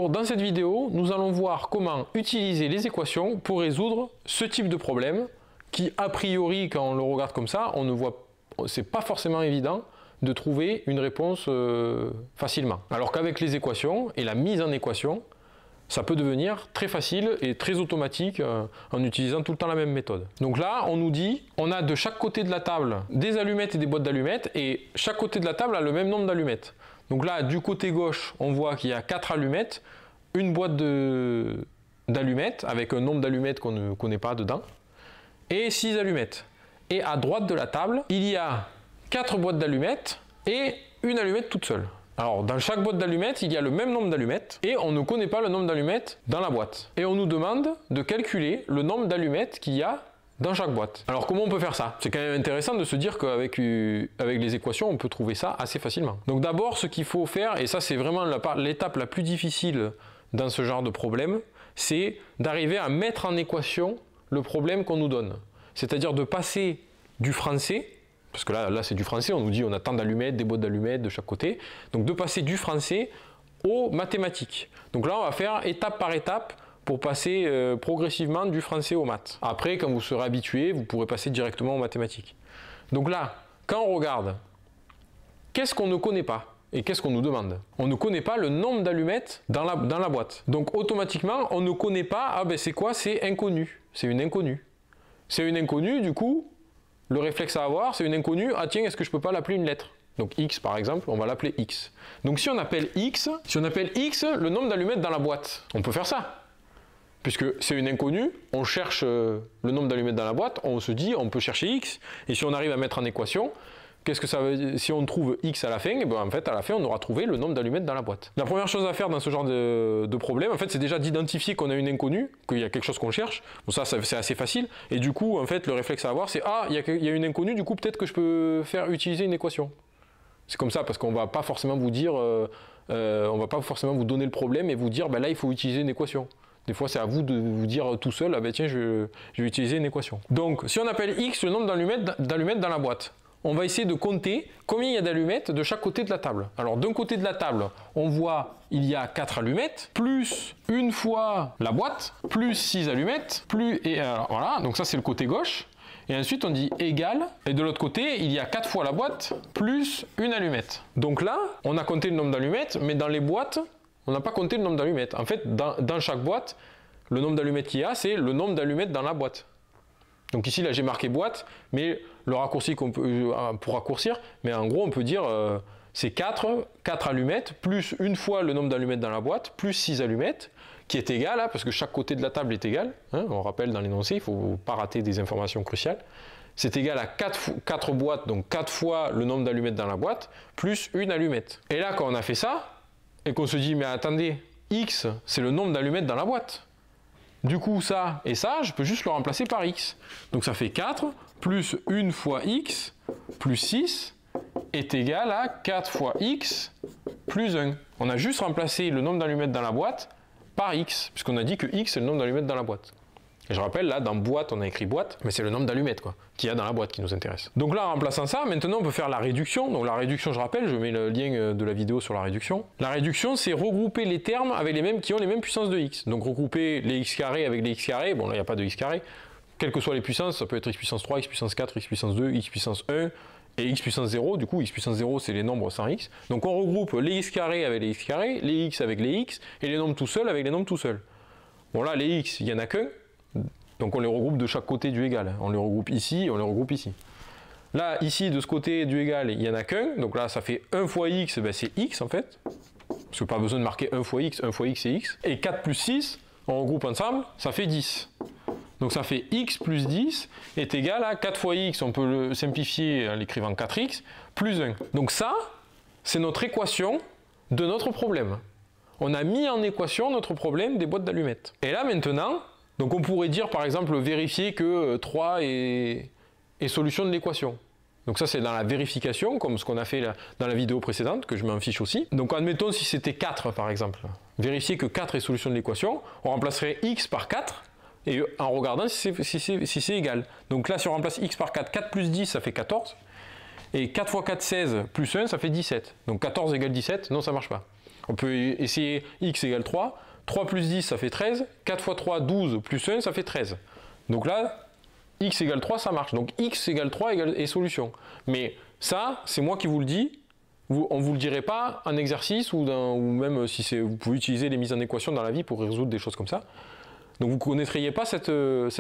Bonjour, dans cette vidéo, nous allons voir comment utiliser les équations pour résoudre ce type de problème qui, a priori, quand on le regarde comme ça, on ne voit, c'est pas forcément évident de trouver une réponse facilement. Alors qu'avec les équations et la mise en équation, ça peut devenir très facile et très automatique en utilisant tout le temps la même méthode. Donc là, on nous dit, on a de chaque côté de la table des allumettes et des boîtes d'allumettes et chaque côté de la table a le même nombre d'allumettes. Donc là, du côté gauche, on voit qu'il y a 4 allumettes, une boîte d'allumettes avec un nombre d'allumettes qu'on ne connaît pas dedans et 6 allumettes. Et à droite de la table, il y a 4 boîtes d'allumettes et une allumette toute seule. Alors, dans chaque boîte d'allumettes, il y a le même nombre d'allumettes et on ne connaît pas le nombre d'allumettes dans la boîte. Et on nous demande de calculer le nombre d'allumettes qu'il y a dans chaque boîte. Alors, comment on peut faire ça? C'est quand même intéressant de se dire qu'avec les équations, on peut trouver ça assez facilement. Donc d'abord, ce qu'il faut faire, et ça c'est vraiment l'étape la plus difficile dans ce genre de problème, c'est d'arriver à mettre en équation le problème qu'on nous donne. C'est-à-dire de passer du français, parce que là c'est du français, on nous dit on a tant d'allumettes, des boîtes d'allumettes de chaque côté, donc de passer du français aux mathématiques. Donc là on va faire étape par étape pour passer progressivement du français aux maths. Après, quand vous serez habitué, vous pourrez passer directement aux mathématiques. Donc là, quand on regarde, qu'est-ce qu'on ne connaît pas et qu'est-ce qu'on nous demande? On ne connaît pas le nombre d'allumettes dans la boîte. Donc automatiquement, on ne connaît pas, ah ben c'est quoi? C'est inconnu. C'est une inconnue. C'est une inconnue, du coup, le réflexe à avoir, c'est une inconnue, ah tiens, est-ce que je peux pas l'appeler une lettre? Donc x par exemple, on va l'appeler x. Donc si on appelle x le nombre d'allumettes dans la boîte, on peut faire ça. Puisque c'est une inconnue, on cherche le nombre d'allumettes dans la boîte, on se dit on peut chercher x, et si on arrive à mettre en équation, qu'est-ce que ça veut dire? Si on trouve x à la fin, et ben en fait à la fin on aura trouvé le nombre d'allumettes dans la boîte. La première chose à faire dans ce genre de problème, en fait c'est déjà d'identifier qu'on a une inconnue, qu'il y a quelque chose qu'on cherche, bon ça c'est assez facile, et du coup en fait le réflexe à avoir c'est ah il y a une inconnue, du coup peut-être que je peux faire utiliser une équation. C'est comme ça parce qu'on va pas forcément vous dire, on va pas forcément vous donner le problème et vous dire ben là il faut utiliser une équation. Des fois, c'est à vous de vous dire tout seul, ah ben tiens, je vais utiliser une équation. Donc, si on appelle x le nombre d'allumettes dans la boîte, on va essayer de compter combien il y a d'allumettes de chaque côté de la table. Alors, d'un côté de la table, on voit il y a 4 allumettes, plus une fois la boîte, plus 6 allumettes, voilà, donc ça c'est le côté gauche. Et ensuite, on dit égal, et de l'autre côté, il y a 4 fois la boîte, plus une allumette. Donc là, on a compté le nombre d'allumettes, mais dans les boîtes, on n'a pas compté le nombre d'allumettes. En fait, dans chaque boîte, le nombre d'allumettes qu'il y a, c'est le nombre d'allumettes dans la boîte. Donc ici, là, j'ai marqué boîte, mais le raccourci qu'on peut, pour raccourcir, mais en gros, on peut dire c'est 4 allumettes, plus une fois le nombre d'allumettes dans la boîte, plus 6 allumettes, qui est égal, hein, parce que chaque côté de la table est égal. Hein, on rappelle dans l'énoncé, il ne faut pas rater des informations cruciales. C'est égal à 4 boîtes, donc 4 fois le nombre d'allumettes dans la boîte, plus une allumette. Et là, quand on a fait ça, et qu'on se dit, mais attendez, x, c'est le nombre d'allumettes dans la boîte. Du coup, ça et ça, je peux juste le remplacer par x. Donc ça fait 4 plus 1 fois x plus 6 est égal à 4 fois x plus 1. On a juste remplacé le nombre d'allumettes dans la boîte par x, puisqu'on a dit que x, c'est le nombre d'allumettes dans la boîte. Et je rappelle, là, dans boîte, on a écrit boîte, mais c'est le nombre d'allumettes qu'il y a dans la boîte qui nous intéresse. Donc là, en remplaçant ça, maintenant, on peut faire la réduction. Donc la réduction, je rappelle, je mets le lien de la vidéo sur la réduction. La réduction, c'est regrouper les termes avec qui ont les mêmes puissances de x. Donc regrouper les x carrés avec les x carrés. Bon, là, il n'y a pas de x carré. Quelles que soient les puissances, ça peut être x puissance 3, x puissance 4, x puissance 2, x puissance 1 et x puissance 0. Du coup, x puissance 0, c'est les nombres sans x. Donc on regroupe les x carrés avec les x carrés, les x avec les x, et les nombres tout seuls avec les nombres tout seuls. Bon, là, les x, il n'y en a qu'un. Donc on les regroupe de chaque côté du égal. On les regroupe ici, on les regroupe ici. Là, ici, de ce côté du égal, il n'y en a qu'un. Donc là, ça fait 1 fois x, ben c'est x en fait. Parce que pas besoin de marquer 1 fois x c'est x. Et 4 plus 6, on regroupe ensemble, ça fait 10. Donc ça fait x plus 10 est égal à 4 fois x, on peut le simplifier en l'écrivant 4x, plus 1. Donc ça, c'est notre équation de notre problème. On a mis en équation notre problème des boîtes d'allumettes. Et là maintenant, donc on pourrait dire par exemple vérifier que 3 est solution de l'équation. Donc ça c'est dans la vérification, comme ce qu'on a fait dans la vidéo précédente, que je m'en fiche aussi. Donc admettons si c'était 4 par exemple. Vérifier que 4 est solution de l'équation, on remplacerait x par 4, et en regardant si c'est égal. Donc là si on remplace x par 4, 4 plus 10 ça fait 14, et 4 fois 4, 16, plus 1 ça fait 17. Donc 14 égale 17, non ça marche pas. On peut essayer x égale 3. 3 plus 10, ça fait 13. 4 fois 3, 12, plus 1, ça fait 13. Donc là, x égale 3, ça marche. Donc x égale 3 est solution. Mais ça, c'est moi qui vous le dis. On ne vous le dirait pas en exercice ou même si vous pouvez utiliser les mises en équation dans la vie pour résoudre des choses comme ça. Donc vous ne connaîtriez pas cette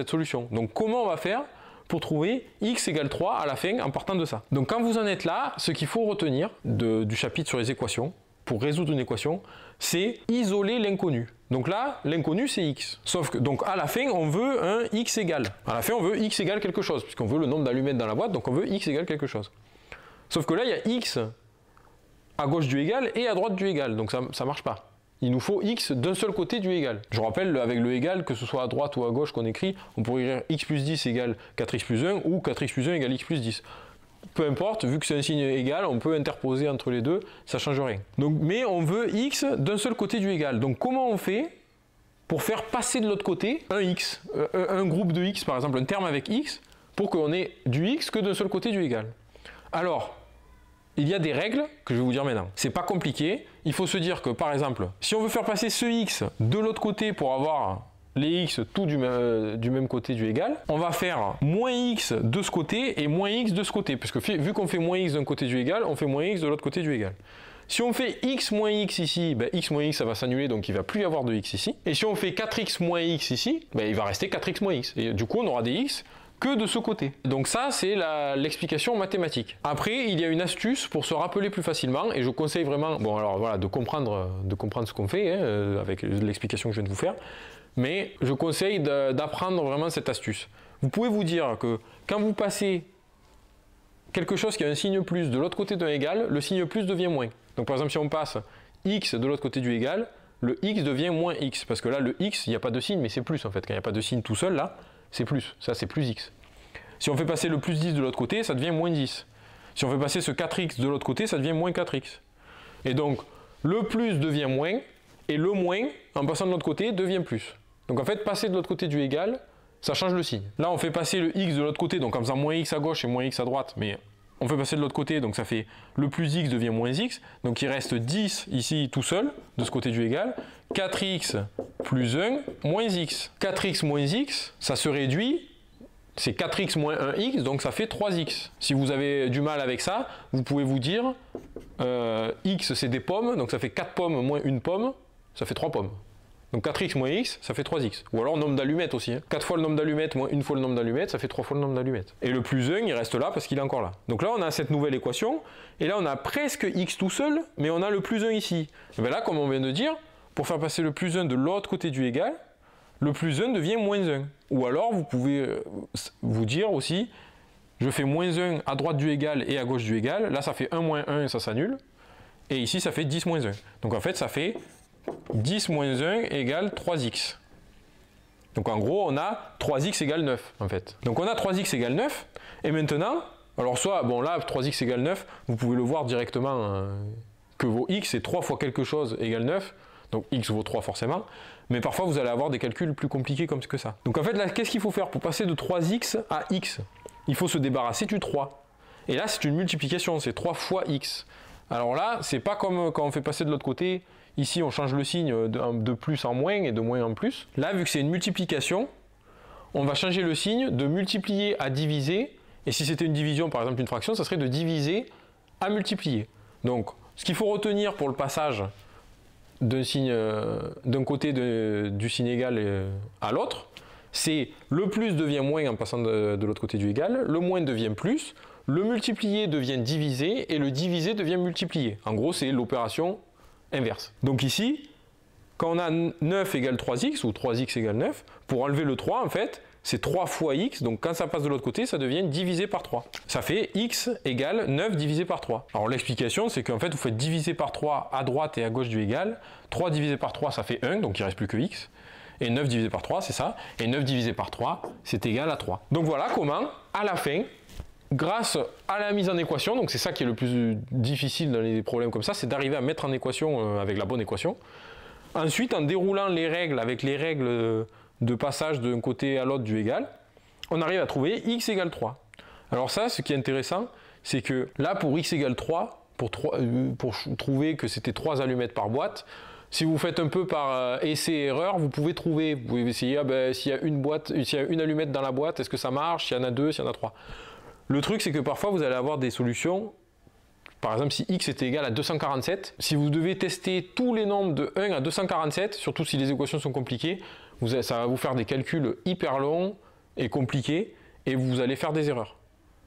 solution. Donc comment on va faire pour trouver x égale 3 à la fin en partant de ça? Donc quand vous en êtes là, ce qu'il faut retenir du chapitre sur les équations, pour résoudre une équation, c'est isoler l'inconnu. Donc là, l'inconnu c'est x. Sauf que donc à la fin, on veut un x égal. À la fin, on veut x égale quelque chose, puisqu'on veut le nombre d'allumettes dans la boîte, donc on veut x égale quelque chose. Sauf que là, il y a x à gauche du égal et à droite du égal, donc ça ne marche pas. Il nous faut x d'un seul côté du égal. Je rappelle, avec le égal, que ce soit à droite ou à gauche qu'on écrit, on pourrait écrire x plus 10 égale 4x plus 1 ou 4x plus 1 égale x plus 10. Peu importe, vu que c'est un signe égal, on peut interposer entre les deux, ça ne change rien. Donc, mais on veut x d'un seul côté du égal. Donc comment on fait pour faire passer de l'autre côté un x, un groupe de x par exemple, un terme avec x, pour qu'on ait du x que d'un seul côté du égal? Alors, il y a des règles que je vais vous dire maintenant. C'est pas compliqué. Il faut se dire que par exemple, si on veut faire passer ce x de l'autre côté pour avoir les x tout du même côté du égal, on va faire moins x de ce côté et moins x de ce côté. Puisque vu qu'on fait moins x d'un côté du égal, on fait moins x de l'autre côté du égal. Si on fait x moins x ici, ben x moins x ça va s'annuler, donc il ne va plus y avoir de x ici. Et si on fait 4x moins x ici, ben il va rester 4x moins x. Et du coup on aura des x que de ce côté. Donc ça, c'est l'explication mathématique. Après, il y a une astuce pour se rappeler plus facilement, et je conseille vraiment, bon alors voilà, de comprendre ce qu'on fait, hein, avec l'explication que je viens de vous faire, mais je conseille d'apprendre vraiment cette astuce. Vous pouvez vous dire que quand vous passez quelque chose qui a un signe plus de l'autre côté d'un égal, le signe plus devient moins. Donc par exemple, si on passe x de l'autre côté du égal, le x devient moins x, parce que là, le x, il n'y a pas de signe, mais c'est plus en fait. Quand il n'y a pas de signe tout seul, là, c'est plus, ça c'est plus x. Si on fait passer le plus 10 de l'autre côté, ça devient moins 10. Si on fait passer ce 4x de l'autre côté, ça devient moins 4x. Et donc, le plus devient moins, et le moins, en passant de l'autre côté, devient plus. Donc en fait, passer de l'autre côté du égal, ça change le signe. Là, on fait passer le x de l'autre côté, donc en faisant moins x à gauche et moins x à droite, mais on fait passer de l'autre côté, donc ça fait le plus x devient moins x, donc il reste 10 ici tout seul, de ce côté du égal, 4x plus 1 moins x. 4x moins x, ça se réduit, c'est 4x moins 1x, donc ça fait 3x. Si vous avez du mal avec ça, vous pouvez vous dire, x c'est des pommes, donc ça fait 4 pommes moins une pomme, ça fait 3 pommes. Donc 4x moins x, ça fait 3x. Ou alors nombre d'allumettes aussi. 4 fois le nombre d'allumettes moins une fois le nombre d'allumettes, ça fait 3 fois le nombre d'allumettes. Et le plus 1, il reste là parce qu'il est encore là. Donc là, on a cette nouvelle équation. Et là, on a presque x tout seul, mais on a le plus 1 ici. Et bien là, comme on vient de dire, pour faire passer le plus 1 de l'autre côté du égal, le plus 1 devient moins 1. Ou alors, vous pouvez vous dire aussi, je fais moins 1 à droite du égal et à gauche du égal. Là, ça fait 1 moins 1, ça s'annule. Et ici, ça fait 10 moins 1. Donc en fait, ça fait 10 moins 1 égale 3x. Donc en gros, on a 3x égale 9 en fait. Donc on a 3x égale 9. Et maintenant, alors soit, bon là, 3x égale 9, vous pouvez le voir directement que vos x c'est 3 fois quelque chose égale 9. Donc x vaut 3 forcément. Mais parfois, vous allez avoir des calculs plus compliqués comme que ça. Donc en fait, là, qu'est-ce qu'il faut faire pour passer de 3x à x? Il faut se débarrasser du 3. Et là, c'est une multiplication, c'est 3 fois x. Alors là, c'est pas comme quand on fait passer de l'autre côté. Ici, on change le signe de plus en moins et de moins en plus. Là, vu que c'est une multiplication, on va changer le signe de multiplier à diviser. Et si c'était une division, par exemple une fraction, ça serait de diviser à multiplier. Donc, ce qu'il faut retenir pour le passage d'un côté du signe égal à l'autre, c'est le plus devient moins en passant de l'autre côté du égal, le moins devient plus, le multiplié devient divisé et le divisé devient multiplié. En gros, c'est l'opération inverse. Donc ici, quand on a 9 égale 3x, ou 3x égale 9, pour enlever le 3, en fait, c'est 3 fois x, donc quand ça passe de l'autre côté, ça devient divisé par 3. Ça fait x égale 9 divisé par 3. Alors l'explication, c'est qu'en fait, vous faites diviser par 3 à droite et à gauche du égal. 3 divisé par 3, ça fait 1, donc il ne reste plus que x. Et 9 divisé par 3, c'est ça. Et 9 divisé par 3, c'est égal à 3. Donc voilà comment, à la fin, grâce à la mise en équation, donc c'est ça qui est le plus difficile dans les problèmes comme ça, c'est d'arriver à mettre en équation avec la bonne équation. Ensuite, en déroulant les règles avec les règles de passage d'un côté à l'autre du égal, on arrive à trouver x égale 3. Alors ça, ce qui est intéressant, c'est que là, pour x égale 3, pour trouver que c'était 3 allumettes par boîte. Si vous faites un peu par essai-erreur, vous pouvez trouver. Vous pouvez essayer s'il y a une allumette dans la boîte, est-ce que ça marche? S'il y en a 2, s'il y en a 3. Le truc, c'est que parfois, vous allez avoir des solutions. Par exemple, si x est égal à 247, si vous devez tester tous les nombres de 1 à 247, surtout si les équations sont compliquées, ça va vous faire des calculs hyper longs et compliqués, et vous allez faire des erreurs.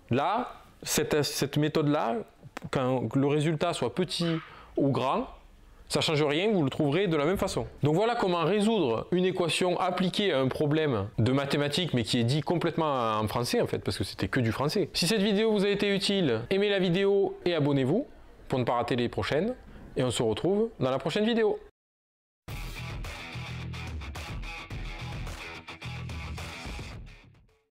Là, cette méthode-là, quand le résultat soit petit ou grand, ça ne change rien, vous le trouverez de la même façon. Donc voilà comment résoudre une équation appliquée à un problème de mathématiques, mais qui est dit complètement en français en fait, parce que c'était que du français. Si cette vidéo vous a été utile, aimez la vidéo et abonnez-vous pour ne pas rater les prochaines. Et on se retrouve dans la prochaine vidéo.